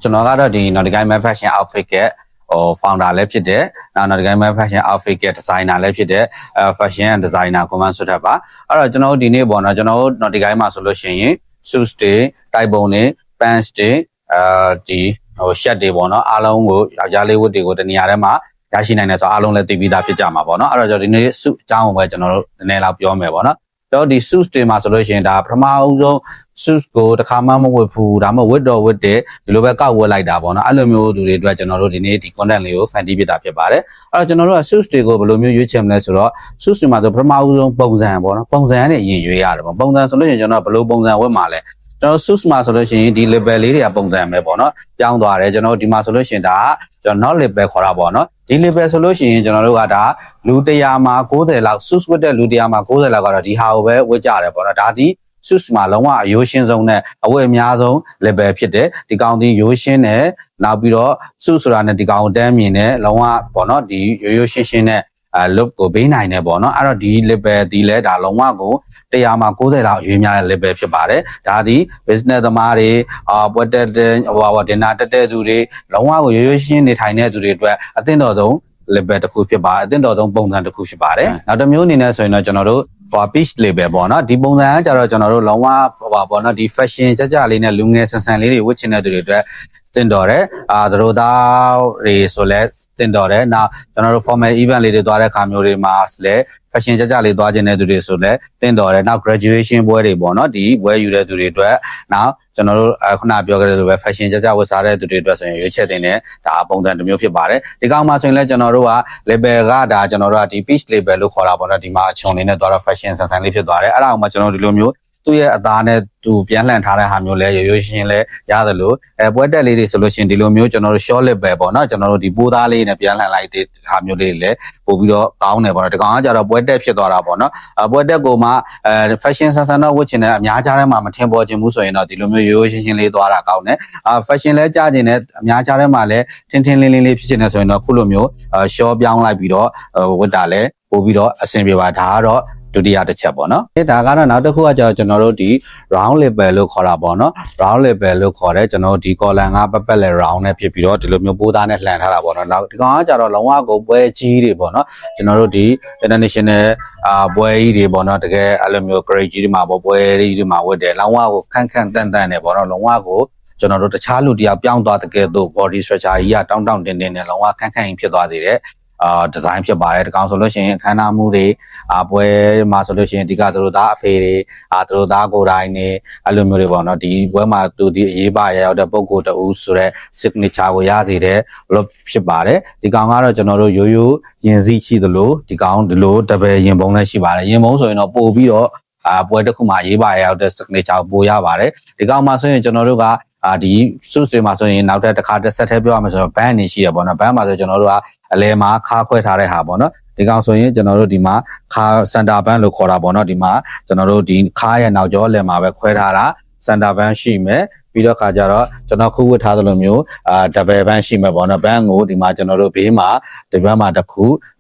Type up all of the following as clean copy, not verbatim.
ကျွန်တော်ကတော့ဒီ Nordic Fashion Outfit ရဲ့ founder လည်းဖြစ်တယ်။ Nordic Fashion Outfit ရဲ့ designer လည်းဖြစ်တယ်။ fashion designer ကိုမှဆိုတတ်ပါအဲ့တော့ကျွန်တော်တို့ဒီနေ့ပေါ့နော်ကျွန်တော်တို့ Nordic မှာဆိုလို့ရှိရင် suits တွေတိုက်ပုံတွေ pants တွေဒီ shirt တွေပေါ့နော်အားလုံးကိုယောက်ျားလေးဝတ်တွေကိုတနေရာထဲမှာရရှိနိုင်တယ်ဆိုတော့အားလုံးလည်းသိပြီးသားဖြစ်ကြမှာပေါ့နော်အဲ့တော့ကျွန်တော်ဒီနေ့ suit အကြောင်းကိုပဲကျွန်တော်တို့နည်းနည်းလောက်ပြောမယ်ပေါ့နော်တော့ဒီ suits တွေမှာဆိုလို့ရှိရင်ဒါပထမအဆုံး suits ကိုတစ်ခါမှမဝတ်ဘူးဒါမှမဟုတ်ဝတ်တော့ဝတ်တယ်ဒီလိုပဲကောက်ဝတ်လိုက်တာပေါ့နော်အဲ့လိုမျိုးလူတွေအတွက်ကျွန်တော်တို့ဒီနေ့ဒီ content လေးကိုဖန်တီးပြတာဖြစ်ပါတယ်အဲ့တော့ကျွန်တော်တို့က suits တွေကိုဘယ်လိုမျိုးရွေးချယ်မလဲဆိုတော့ suits တွေမှာဆိုပထမအဆုံးပုံစံပေါ့နော်ပုံစံနဲ့အရင်ရွေးရတယ်ပေါ့ပုံစံဆိုလို့ရှိရင်ကျွန်တော်ဘယ်လိုပုံစံဝတ်မှာလဲကျွန်တော် suits မှာဆိုလို့ရှိရင်ဒီ label လေးတွေကပုံစံပဲပေါ့နော်ပြောင်းသွားတယ်ကျွန်တော်ဒီမှာဆိုလို့ရှိရင်ဒါကကျွန်တော် not label ခေါ်တာပေါ့နော်ဒီ label ဆိုလို့ရှိရင်ကျွန်တော်တို့ကဒါလူ100မှာ90လောက် suits ဝတ်တဲ့လူ100မှာ90လောက်ကတော့ဒီဟာကိုပဲဝတ်ကြတယ်ပေါ့နော်ဒါဒီ suits မှာလုံးဝအရိုးရှင်းဆုံးနဲ့အဝတ်အများဆုံး level ဖြစ်တယ်ဒီကောင်ဒီရိုးရှင်းနဲ့နောက်ပြီးတော့ suits ဆိုတာနဲ့ဒီကောင်တန်းမြင်နဲ့လုံးဝပေါ့နော်ဒီရိုးရှင်းရှင်းနဲ့look ကိုပေးနိုင်တယ်ပေါ့နော်အဲ့တော့ဒီ level ဒီလဲဒါလုံးဝကို100မှာ90လောက်အရွေးများတဲ့ level ဖြစ်ပါတယ်ဒါဒီ business သမားတွေပွဲတက်တဲ့dinner တက်တဲ့သူတွေလုံးဝကိုရိုးရှင်းနေထိုင်တဲ့သူတွေအတွက်အသင့်တော်ဆုံး level တစ်ခုဖြစ်ပါတယ်အသင့်တော်ဆုံးပုံစံတစ်ခုဖြစ်ပါတယ်နောက်တစ်မျိုးအနေနဲ့ဆိုရင်တော့ကျွန်တော်တို့peach label ပေါ့နော်ဒီပုံစံကကြတော့ကျွန်တော်တို့လုံးဝပေါ့နော်ဒီ fashion ကြကြလေးနဲ့လူငယ်ဆန်ဆန်လေးတွေဝတ်ချင်တဲ့သူတွေအတွက်တင်တော်တယ်သူတို့သားတွေဆိုလဲတင်တော်တယ်နောက်ကျွန်တော်တို့ formal event လေးတွေသွားတဲ့ခါမျိုးတွေမှာလဲ fashion ကြကြလေးသွားခြင်းတဲ့သူတွေဆိုလဲတင်တော်တယ်နောက် graduation ပွဲတွေပေါ့နော်ဒီပွဲယူတဲ့သူတွေအတွက်နောက်ကျွန်တော်တို့ခုနပြောခဲ့တဲ့လိုပဲ fashion ကြကြဝတ်စားတဲ့သူတွေအတွက်ဆိုရင်ရွေးချယ်တင်တယ်ဒါပုံစံတစ်မျိုးဖြစ်ပါတယ်ဒီကောင်မှာဆိုရင်လဲကျွန်တော်တို့က label ကဒါကျွန်တော်တို့ကဒီ peach label လို့ခေါ်တာပေါ့နော်ဒီမှာအချွန်လေးနဲ့သွားတော့ fashion ဆန်ဆန်လေးဖြစ်သွားတယ်အဲ့ဒါအောင်မှကျွန်တော်တို့ဒီလိုမျိုးသူ့ရဲ့အသားနဲ့သူပြန်လှန်ထားတဲ့ဟာမျိုးလဲရိုးရှင်းလဲရတယ်လို့ပွဲတက်လေးတွေဆိုလို့ရှိရင်ဒီလိုမျိုးကျွန်တော်တို့ short lip ပဲပေါ့နော်ကျွန်တော်တို့ဒီပိုးသားလေးနဲ့ပြန်လှန်လိုက်တဲ့ဟာမျိုးလေးတွေလဲပို့ပြီးတော့ကောင်းတယ်ပေါ့နော်ဒီကောင်ကကြတော့ပွဲတက်ဖြစ်သွားတာပေါ့နော်ပွဲတက်ကိုမှfashion ဆန်ဆန်တော့ဝတ်ချင်တဲ့အများကြားထဲမှာမထင်ပေါ်ချင်ဘူးဆိုရင်တော့ဒီလိုမျိုးရိုးရှင်းရှင်းလေးသွားတာကောင်းတယ်fashion လဲကြားချင်တဲ့အများကြားထဲမှာလဲထင်းထင်းလင်းလင်းလေးဖြစ်ချင်တယ်ဆိုရင်တော့ခုလိုမျိုး short ပြောင်းလိုက်ပြီးတော့ဝတ်တာလဲပို့ပြီးတော့အဆင်ပြေပါဒါကတော့ဒုတိယတစ်ချက်ပေါ့နော်ဒါကတော့နောက်တစ်ခုကကျွန်တော်တို့ဒီ round label လို့ခေါ်တာပေါ့နော် round label လို့ခေါ်တယ်ကျွန်တော်ဒီ collar ကပတ်ပတ်လဲ round နဲ့ဖြစ်ပြီးတော့ဒီလိုမျိုးပိုးသားနဲ့လှန်ထားတာပေါ့နော်နောက်ဒီကောင်ကကြတော့လုံးဝကိုပွဲကြီးတွေပေါ့နော်ကျွန်တော်တို့ဒီ international ပွဲကြီးတွေပေါ့နော်တကယ်အဲ့လိုမျိုး grade ကြီးတွေမှာပေါ့ပွဲကြီးတွေမှာဝတ်တယ်လုံးဝကိုခန့်ခန့်တန့်တန့်နေပေါ့နော်လုံးဝကိုကျွန်တော်တို့တခြားလူတယောက်ပြောင်းသွားတဲ့ကဲ့သို့ body structure ကြီးကတောင်းတောင်းတင်းတင်းနဲ့လုံးဝခန့်ခန့်ဖြစ်သွားစေတယ်ဒီဇိုင်းဖြစ်ပါတယ်ဒီကောင်ဆိုလို့ရှိရင်အခမ်းအနားမှုတွေပွဲမှာဆိုလို့ရှိရင်ဒီကသူတို့သားအဖေတွေသူတို့သားကိုယ်တိုင်နေအဲ့လိုမျိုးတွေပေါ့နော်ဒီပွဲမှာသူဒီအရေးပါရရောက်တဲ့ပုံကိုယ်တူဆိုတဲ့ signature ကိုရစေတဲ့ look ဖြစ်ပါတယ်ဒီကောင်ကတော့ကျွန်တော်တို့ရိုးရိုးရင်စီရှိသလိုဒီကောင်ဒီလိုတပယ်ရင်ပုံလည်းရှိပါတယ်ရင်ပုံဆိုရင်တော့ပို့ပြီးတော့ပွဲတစ်ခုမှာရေးပါရရောက်တဲ့ signature ကိုပို့ရပါတယ်ဒီကောင်မှာဆိုရင်ကျွန်တော်တို့ကဒီ suits တွေမှာဆိုရင်နောက်တစ်ခါတစ်ဆက်တည်းပြောရမယ်ဆိုတော့ band နေရှိရပေါ့နော် band မှာဆိုကျွန်တော်တို့ကအလဲမှာခါခွဲထားတဲ့ဟာပေါ့နော်ဒီကောင်ဆိုရင်ကျွန်တော်တို့ဒီမှာခါ center band လို့ခေါ်တာပေါ့နော်ဒီမှာကျွန်တော်တို့ဒီခါရဲ့နောက်ကျောအလဲမှာပဲခွဲထားတာ center band ရှိမယ်ပြီးတော့ခါကြတော့ကျွန်တော်ခုဝတ်ထားသလိုမျိုးdouble band ရှိမှာပေါ့နော် band ကိုဒီမှာကျွန်တော်တို့ဘေးမှာဒီဘက်မှာတစ်ခု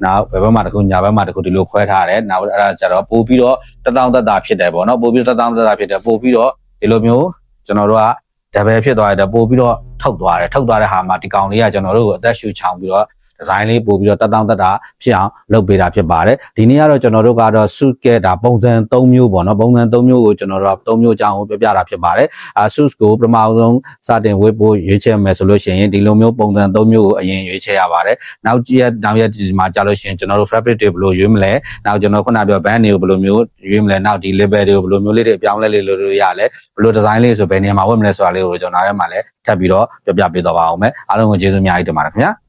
နောက်ဘက်မှာတစ်ခုညာဘက်မှာတစ်ခုဒီလိုခွဲထားတယ်နောက်အဲ့ဒါကြတော့ပို့ပြီးတော့တတောင်းတတာဖြစ်တယ်ပေါ့နော်ပို့ပြီးတော့တတောင်းတတာဖြစ်တယ်ပို့ပြီးတော့ဒီလိုမျိုးကျွန်တော်တို့ကdouble ဖြစ်သွားတယ်ပို့ပြီးတော့ထုတ်သွားတဲ့ဟာမှာဒီကောင်လေးကကျွန်တော်တို့ကိုအသက်ရှူချောင်ပြီးတော့ဒီဇိုင်းလေးပို့ပြီးတော့တက်တာဖြစ်အောင်လုပ်ပေးတာဖြစ်ပါတယ်ဒီနေ့ကတော့ကျွန်တော်တို့ကတော့ suit ကဒါပုံစံ3မျိုးပေါ့နော်ပုံစံ3မျိုးကိုကျွန်တော်တို့က3မျိုးအကြောင်းကိုပြောပြတာဖြစ်ပါတယ်suit ကိုပထမဆုံးစတင်ဝတ်ဖို့ရွေးချယ်မယ်ဆိုလို့ရှိရင်ဒီလိုမျိုးပုံစံ3မျိုးကိုအရင်ရွေးချယ်ရပါတယ်နောက်ရက်ဒီမှာကြာလို့ရှိရင်ကျွန်တော်တို့ fabric တွေဘယ်လိုရွေးမလဲနောက်ကျွန်တော်ခုနပြော band တွေကိုဘယ်လိုမျိုးရွေးမလဲနောက်ဒီ label တွေကိုဘယ်လိုမျိုးလေးတွေအပြောင်းလဲလေးလို့ရလဲဘယ်လို design လေးဆိုဘယ်နေရာမှာဝတ်မလဲဆိုတာလေးကိုကျွန်တော်နောက်ရက်မှာလည်းထပ်ပြီးတော့ပြောပြပေးတော့ပါအောင်မယ်အားလုံးကိုကျေးဇူးအများကြီးတင်ပါတယ်ခင်ဗျာ